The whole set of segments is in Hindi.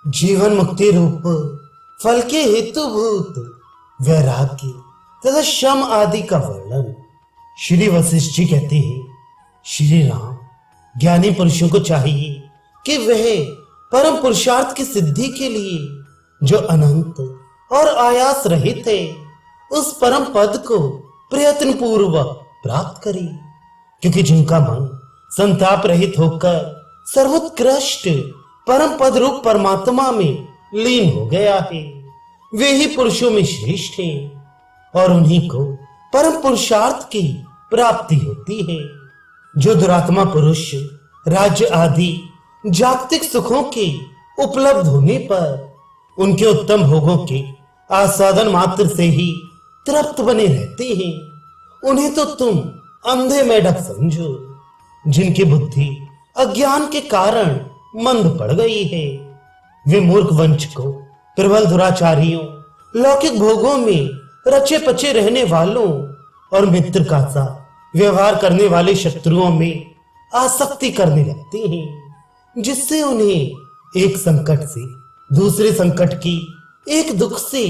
जीवन मुक्ति रूप फल के हेतुभूत वैराग्य तथा शम आदि का वर्णन श्री वशिष्ठ जी कहते हैं, श्री राम ज्ञानी पुरुषों को चाहिए कि वह परम पुरुषार्थ की सिद्धि के लिए जो अनंत और आयास रहित है उस परम पद को प्रयत्न पूर्वक प्राप्त करे, क्योंकि जिनका मन संताप रहित होकर सर्वोत्कृष्ट परम पद रूप परमात्मा में लीन हो गया है, वे ही पुरुषों में श्रेष्ठ हैं और उन्हीं को परम पुरुषार्थ की प्राप्ति होती है। जो दुरात्मा पुरुष राज्य आदि जागतिक सुखों के उपलब्ध होने पर उनके उत्तम भोगों के आस्वादन मात्र से ही तृप्त बने रहते हैं, उन्हें तो तुम अंधे मेढक समझो, जिनकी बुद्धि अज्ञान के कारण मंद पड़ गई है। वे मूर्ख वंचकों, प्रबल दुराचारियों, लौकिक भोगों में रचे पचे रहने वालों और मित्र का सा व्यवहार करने वाले शत्रुओं में आसक्ति करने लगते हैं, जिससे उन्हें एक संकट से दूसरे संकट की, एक दुख से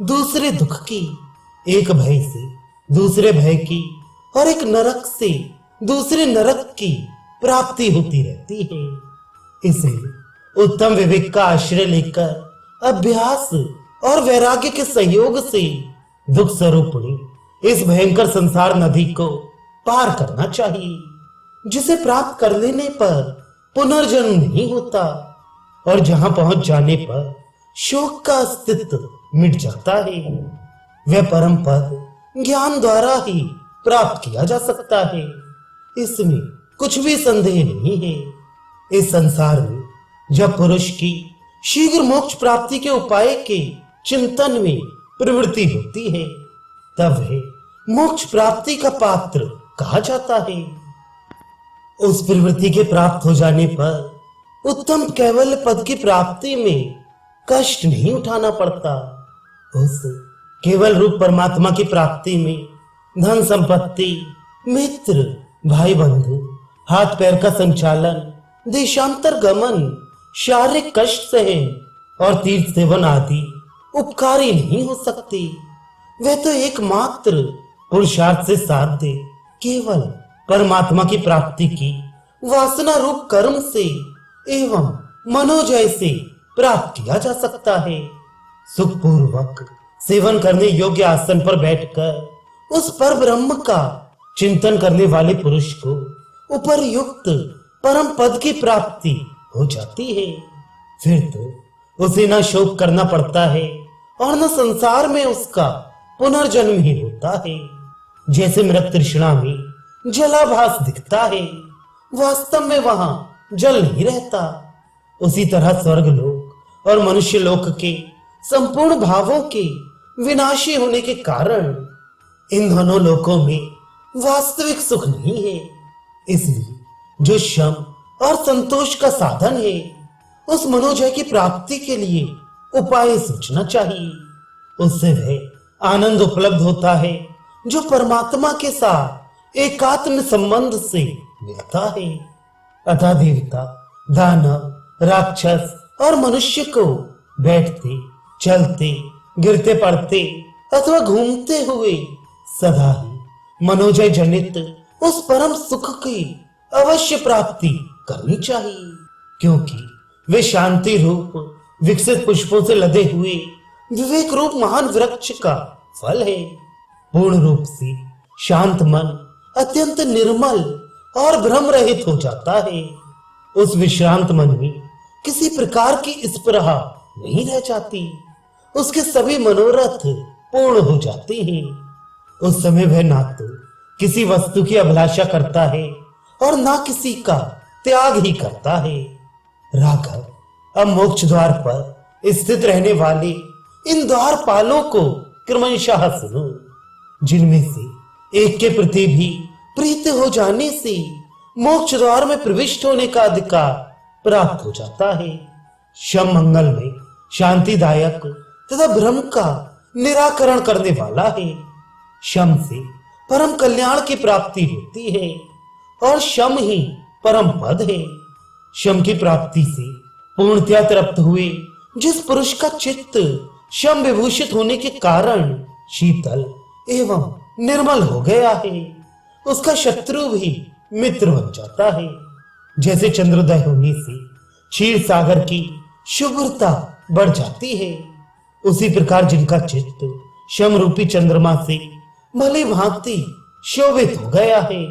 दूसरे दुख की, एक भय से दूसरे भय की और एक नरक से दूसरे नरक की प्राप्ति होती रहती है। इसलिए उत्तम विवेक का आश्रय लेकर अभ्यास और वैराग्य के सहयोग से दुख स्वरूपिणी इस भयंकर संसार नदी को पार करना चाहिए, जिसे प्राप्त कर लेने पर पुनर्जन्म नहीं होता और जहां पहुंच जाने पर शोक का अस्तित्व मिट जाता है। वह परम पद ज्ञान द्वारा ही प्राप्त किया जा सकता है, इसमें कुछ भी संदेह नहीं है। इस संसार में जब पुरुष की शीघ्र मोक्ष प्राप्ति के उपाय के चिंतन में प्रवृत्ति होती है, तब वह मोक्ष प्राप्ति का पात्र कहा जाता है। उस प्रवृत्ति के प्राप्त हो जाने पर उत्तम कैवल्य पद की प्राप्ति में कष्ट नहीं उठाना पड़ता। उस केवल रूप परमात्मा की प्राप्ति में धन संपत्ति, मित्र, भाई बंधु, हाथ पैर का संचालन, देशांतर गमन, शारीरिक कष्ट सहन और तीर्थ सेवन आदि उपकारी नहीं हो सकती। वह तो एकमात्र पुरुषार्थ से साध्य केवल परमात्मा की प्राप्ति की वासना रूप कर्म से एवं मनोजय से प्राप्त किया जा सकता है। सुखपूर्वक सेवन करने योग्य आसन पर बैठकर उस पर ब्रह्म का चिंतन करने वाले पुरुष को उपर्युक्त परम पद की प्राप्ति हो जाती है। फिर तो उसे न शोक करना पड़ता है और न संसार में उसका पुनर्जन्म ही होता है। जैसे मृत तृष्णा में जलाभास दिखता है, वास्तव में वहां जल नहीं रहता, उसी तरह स्वर्ग लोक और मनुष्य लोक के संपूर्ण भावों के विनाशी होने के कारण इन दोनों लोकों में वास्तविक सुख नहीं है। इसलिए जो शम और संतोष का साधन है, उस मनोजय की प्राप्ति के लिए उपाय सोचना चाहिए। उससे वह आनंद उपलब्ध होता है जो परमात्मा के साथ एकात्म संबंध से मिलता है। अतः देवता, दानव, राक्षस और मनुष्य को बैठते, चलते, गिरते पड़ते अथवा घूमते हुए सदा ही मनोजय जनित उस परम सुख की अवश्य प्राप्ति करनी चाहिए, क्योंकि वे शांति रूप विकसित पुष्पों से लदे हुए विवेक रूप महान वृक्ष का फल है। पूर्ण रूप से शांत मन अत्यंत निर्मल और भ्रम रहित हो जाता है। उस विश्रांत मन में किसी प्रकार की स्पृहा नहीं रह जाती, उसके सभी मनोरथ पूर्ण हो जाते हैं। उस समय वह ना तो किसी वस्तु की अभिलाषा करता है और ना किसी का त्याग ही करता है। राघव, अब मोक्ष द्वार पर स्थित रहने वाले इन द्वारपालों को क्रमशः सुनो, जिनमें से एक के प्रति भी प्रीत हो जाने से मोक्ष द्वार में प्रविष्ट होने का अधिकार प्राप्त हो जाता है। शम मंगल में शांतिदायक तथा भ्रम का निराकरण करने वाला है। शम से परम कल्याण की प्राप्ति होती है और शम ही परम पद है। शम की प्राप्ति से पूर्णतया तृप्त हुए जिस पुरुष का चित्त शम विभूषित होने के कारण शीतल एवं निर्मल हो गया है, उसका शत्रु भी मित्र बन जाता है। जैसे चंद्रोदय होने से क्षीर सागर की शुभ्रता बढ़ जाती है, उसी प्रकार जिनका चित्त शम रूपी चंद्रमा से भली भांति शोभित हो गया है,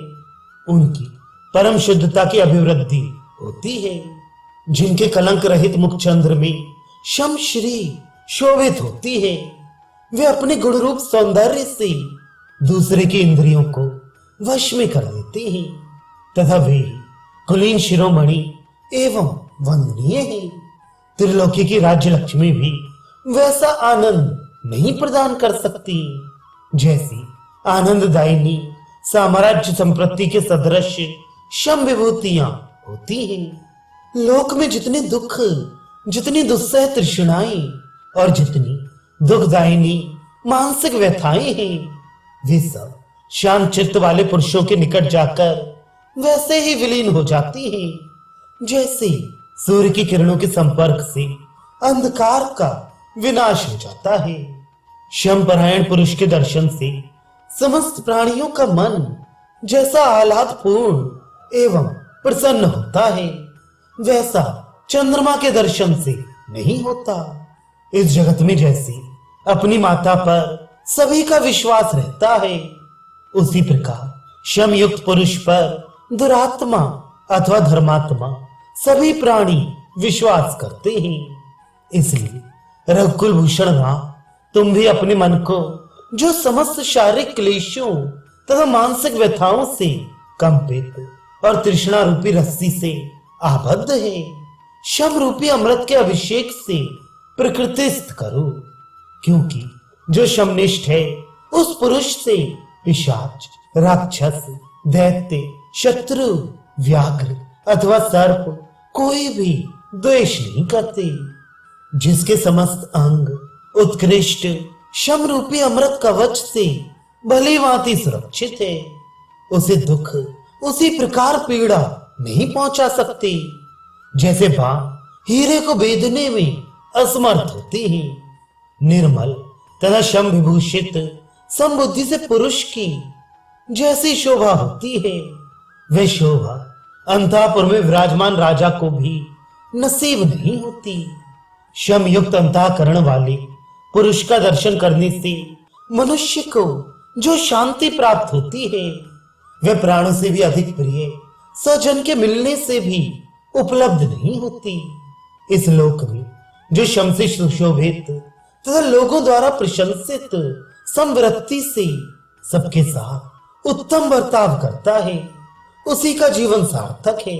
उनकी परम शुद्धता की अभिवृद्धि होती है। जिनके कलंक रहित मुख चंद्र में शम श्री शोभित होती है, वे अपने गुण रूप सौंदर्य से दूसरे की इंद्रियों को वश में कर लेते हैं तथा वे कुलीन शिरोमणि एवं वंदनीय है। त्रिलोकी की राज्य लक्ष्मी भी वैसा आनंद नहीं प्रदान कर सकती जैसी आनंददायिनी साम्राज्य संपत्ति के सदृश शम विभूतियां होती हैं। लोक में जितने दुख, जितनी दुस्सह तृष्णाएं और जितनी दुखदायिनी मानसिक व्यथाएं हैं, वे सब शांत चित्त वाले पुरुषों के निकट जाकर वैसे ही विलीन हो जाती हैं जैसे सूर्य की किरणों के संपर्क से अंधकार का विनाश हो जाता है। शम परायण पुरुष के दर्शन से समस्त प्राणियों का मन जैसा आह्लाद पूर्ण एवं प्रसन्न होता है, वैसा चंद्रमा के दर्शन से नहीं होता। इस जगत में जैसे अपनी माता पर सभी का विश्वास रहता है, उसी प्रकार शम युक्त पुरुष पर दुरात्मा अथवा धर्मात्मा सभी प्राणी विश्वास करते हैं। इसलिए रघुकुल भूषण राम, तुम भी अपने मन को जो समस्त शारीरिक क्लेशों तथा मानसिक व्यथाओं से कंपित और तृष्णा रूपी रस्सी से आबद्ध है, शम रूपी अमृत के अभिषेक से प्रकृतिस्थ करो। क्योंकि जो शमनिष्ठ है, उस पुरुष से पिशाच, राक्षस, दैत्य, शत्रु, व्याघ्र अथवा सर्प कोई भी द्वेष नहीं करते। जिसके समस्त अंग उत्कृष्ट शम रूपी अमृत कवच से भली भांति सुरक्षित है, उसे दुख उसी प्रकार पीड़ा नहीं पहुंचा सकती जैसे बाण हीरे को बेधने में असमर्थ होते हैं। निर्मल तथा शम विभूषित समबुद्धि से पुरुष की जैसी शोभा होती है, वह शोभा अंतःपुर में विराजमान राजा को भी नसीब नहीं होती। शम युक्त अंतःकरण वाले पुरुष का दर्शन करने से मनुष्य को जो शांति प्राप्त होती है, वह प्राणों से भी अधिक प्रिय सजन के मिलने से भी उपलब्ध नहीं होती। इस लोक में जो शम से सुशोभित तथा लोगों द्वारा प्रशंसित समवृत्ति से सबके साथ उत्तम बर्ताव करता है, उसी का जीवन सार्थक है।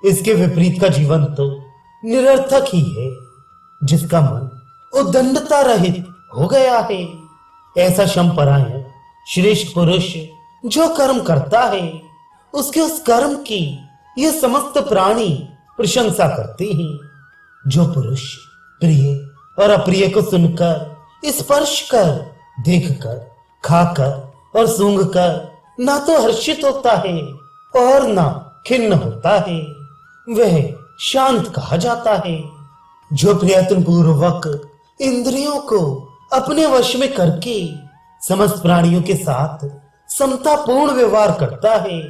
इसके विपरीत का जीवन तो निरर्थक ही है, जिसका मन उद्दंडता रहित हो गया है। ऐसा शम परायण श्रेष्ठ पुरुष जो कर्म करता है, उसके उस कर्म की ये समस्त प्राणी प्रशंसा करते हैं। जो पुरुष प्रिय और अप्रिय को सुनकर, स्पर्श कर, देखकर, खाकर और सूंघकर ना तो हर्षित होता है और ना खिन्न होता है, वह शांत कहा जाता है। जो प्रयत्न पूर्वक इंद्रियों को अपने वश में करके समस्त प्राणियों के साथ समतापूर्ण व्यवहार करता है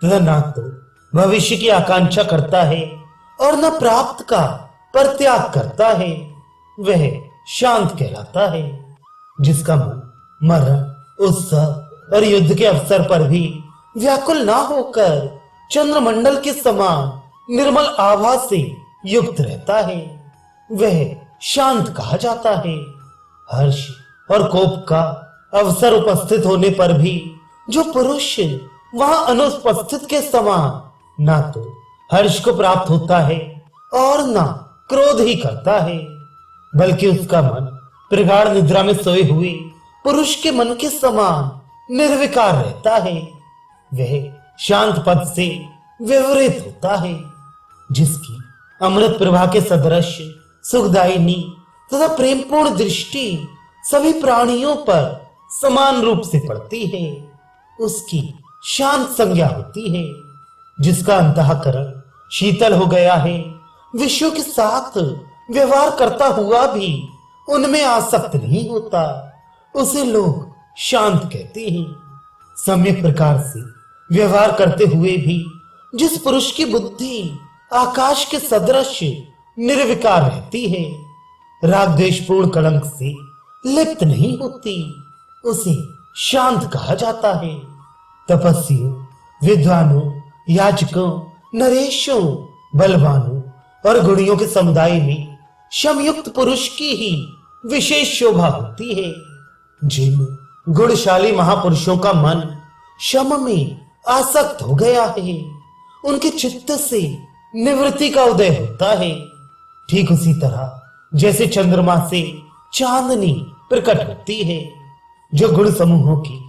तथा ना तो भविष्य की आकांक्षा करता है और न प्राप्त का परित्याग करता है, वह शांत कहलाता है। जिसका मन मरण, उत्सव और युद्ध के अवसर पर भी व्याकुल ना होकर चंद्रमंडल के समान निर्मल आभा से युक्त रहता है, वह शांत कहा जाता है। हर्ष और कोप का अवसर उपस्थित होने पर भी जो पुरुष वहां अनुपस्थित के समान ना तो हर्ष को प्राप्त होता है और ना क्रोध ही करता है, बल्कि उसका मन प्रगाढ़ निद्रा में सोए हुए पुरुष के मन के समान निर्विकार रहता है, वह शांत पद से विवरित होता है। जिसकी अमृत प्रभा के सदृश सुखदायिनी तथा प्रेमपूर्ण दृष्टि सभी प्राणियों पर समान रूप से पड़ती है, उसकी शांत संज्ञा होती है। जिसका अंतःकरण शीतल हो गया है, विश्व के साथ व्यवहार करता हुआ भी उनमें आसक्त नहीं होता, उसे लोग शांत कहते हैं। सम्यक प्रकार से व्यवहार करते हुए भी जिस पुरुष की बुद्धि आकाश के सदृश निर्विकार रहती है, राग द्वेषपूर्ण कलंक से लिप्त नहीं होती, उसे शांत कहा जाता है। तपस्वियों, विद्वानों, याजकों, नरेशों, बलवानों और गुणियों के समुदाय में शमयुक्त पुरुष की ही विशेष शोभा होती है। जिन गुणशाली महापुरुषों का मन शम में आसक्त हो गया है, उनके चित्त से निवृत्ति का उदय होता है। ठीक उसी तरह जैसे चंद्रमा से चांदनी प्रकट होती है, जो गुण समूहों की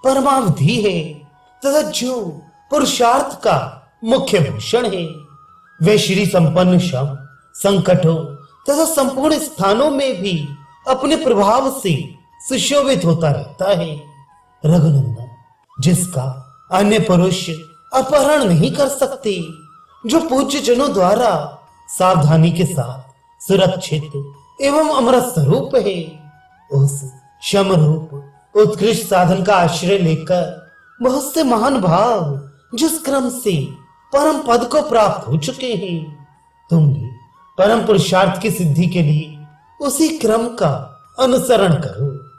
परमावधि है तथा जो पुरुषार्थ का मुख्य भूषण है, वे श्री संपन्न शम संकटों तथा संपूर्ण स्थानों में भी अपने प्रभाव से सुशोभित होता रहता है। रघुनंदन, जिसका अन्य पुरुष अपहरण नहीं कर सकते, जो पूज्य जनों द्वारा सावधानी के साथ सुरक्षित एवं अमृत स्वरूप है, उस शम रूप उत्कृष्ट साधन का आश्रय लेकर बहुत से महान भाव जिस क्रम से परम पद को प्राप्त हो चुके हैं, तुम भी परम पुरुषार्थ की सिद्धि के लिए उसी क्रम का अनुसरण करो।